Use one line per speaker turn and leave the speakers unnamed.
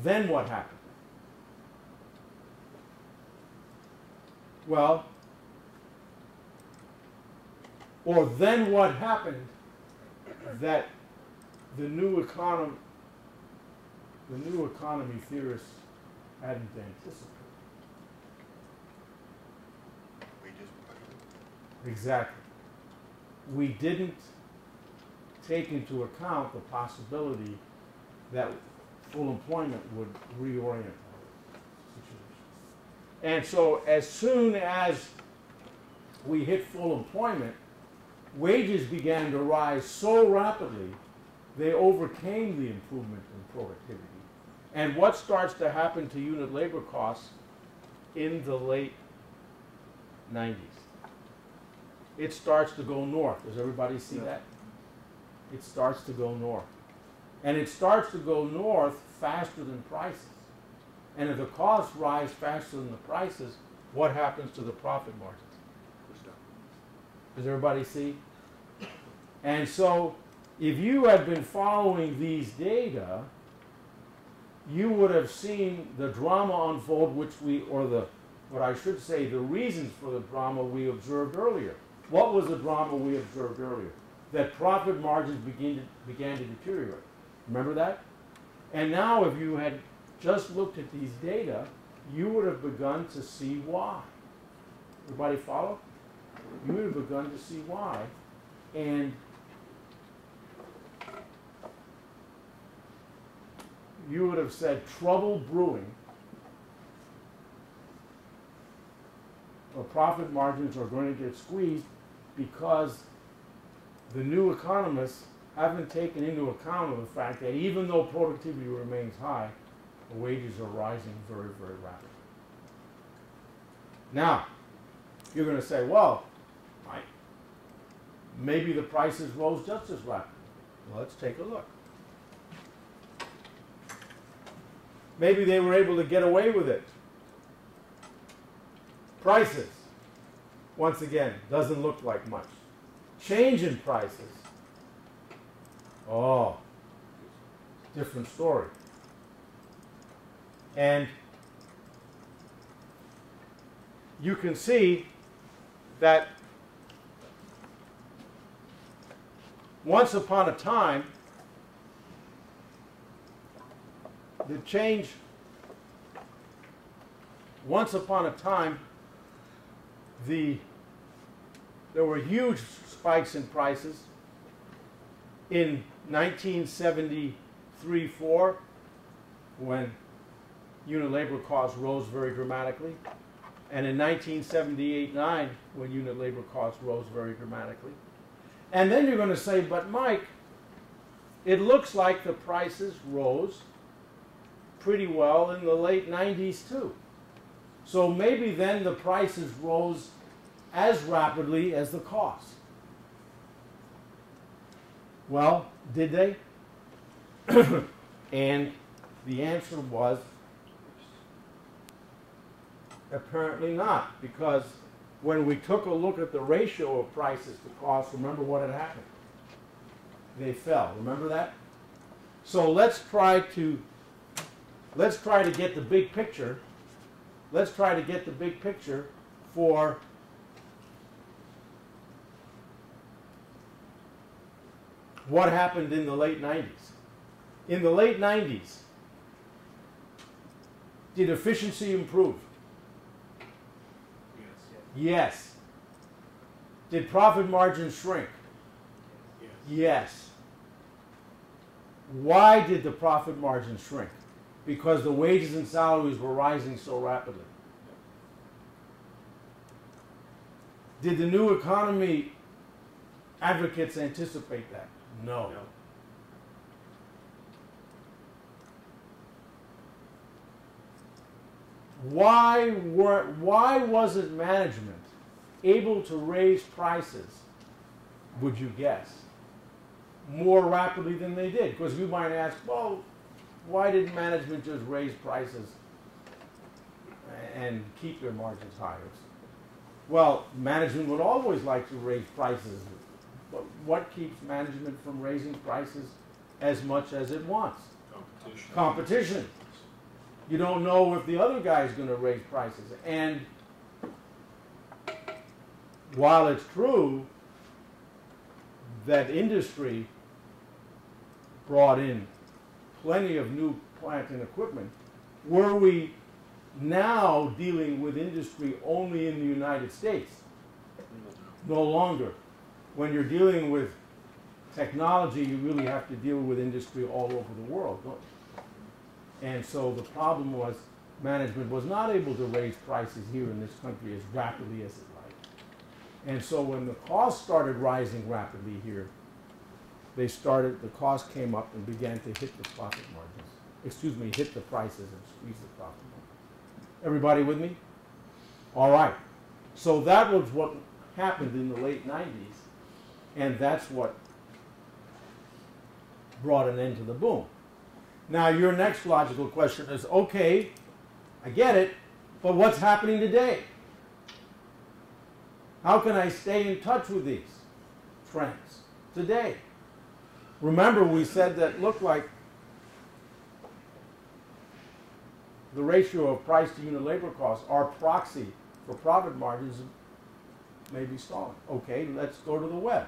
then what happened? Well, or then what happened that the new economy theorists hadn't anticipated? Exactly. We didn't take into account the possibility that full employment would reorient the situation. And so as soon as we hit full employment, wages began to rise so rapidly, they overcame the improvement in productivity. And what starts to happen to unit labor costs in the late 90s? It starts to go north. Does everybody see that? It starts to go north. And it starts to go north faster than prices. And if the costs rise faster than the prices, what happens to the profit margins? Does everybody see? And so, if you had been following these data, you would have seen the drama unfold, what I should say, the reasons for the drama we observed earlier. What was the drama we observed earlier? That profit margins began to deteriorate. Remember that? And now if you had just looked at these data, you would have begun to see why. Everybody follow? You would have begun to see why. And you would have said trouble brewing, or profit margins are going to get squeezed because the new economists haven't taken into account of the fact that even though productivity remains high, the wages are rising very, very rapidly. Now, you're going to say, well, maybe the prices rose just as rapidly. Well, let's take a look. Maybe they were able to get away with it. Prices, once again, doesn't look like much. Change in prices, oh, different story. And you can see that once upon a time, the change, once upon a time, there were huge spikes in prices in 1973-4, when unit labor costs rose very dramatically, and in 1978-9, when unit labor costs rose very dramatically. And then you're going to say, but Mike, it looks like the prices rose pretty well in the late 90s too. So maybe then the prices rose as rapidly as the costs. Well, did they? And the answer was apparently not, because when we took a look at the ratio of prices to costs, remember what had happened? They fell. Remember that? So let's try to get the big picture. Let's try to get the big picture for what happened in the late 90s. In the late 90s, did efficiency improve? Yes. Did profit margins shrink? Yes. Why did the profit margins shrink? Because the wages and salaries were rising so rapidly. Did the new economy advocates anticipate that? No. Why wasn't management able to raise prices, would you guess, more rapidly than they did? Because you might ask, well, why didn't management just raise prices and keep their margins higher? Well, management would always like to raise prices, but what keeps management from raising prices as much as it wants?
Competition.
Competition. You don't know if the other guy is going to raise prices. And while it's true that industry brought in plenty of new plant and equipment, were we now dealing with industry only in the United States? No longer. When you're dealing with technology, you really have to deal with industry all over the world, don't you? And so the problem was management was not able to raise prices here in this country as rapidly as it liked. And so when the costs started rising rapidly here, the cost came up and began to hit the profit margins. Excuse me, hit the prices and squeeze the profit margins. Everybody with me? All right. So that was what happened in the late 90s, and that's what brought an end to the boom. Now, your next logical question is, okay, I get it, but what's happening today? How can I stay in touch with these trends today? Remember, we said that it looked like the ratio of price to unit labor costs, our proxy for profit margins, may be stalling. Okay, let's go to the web.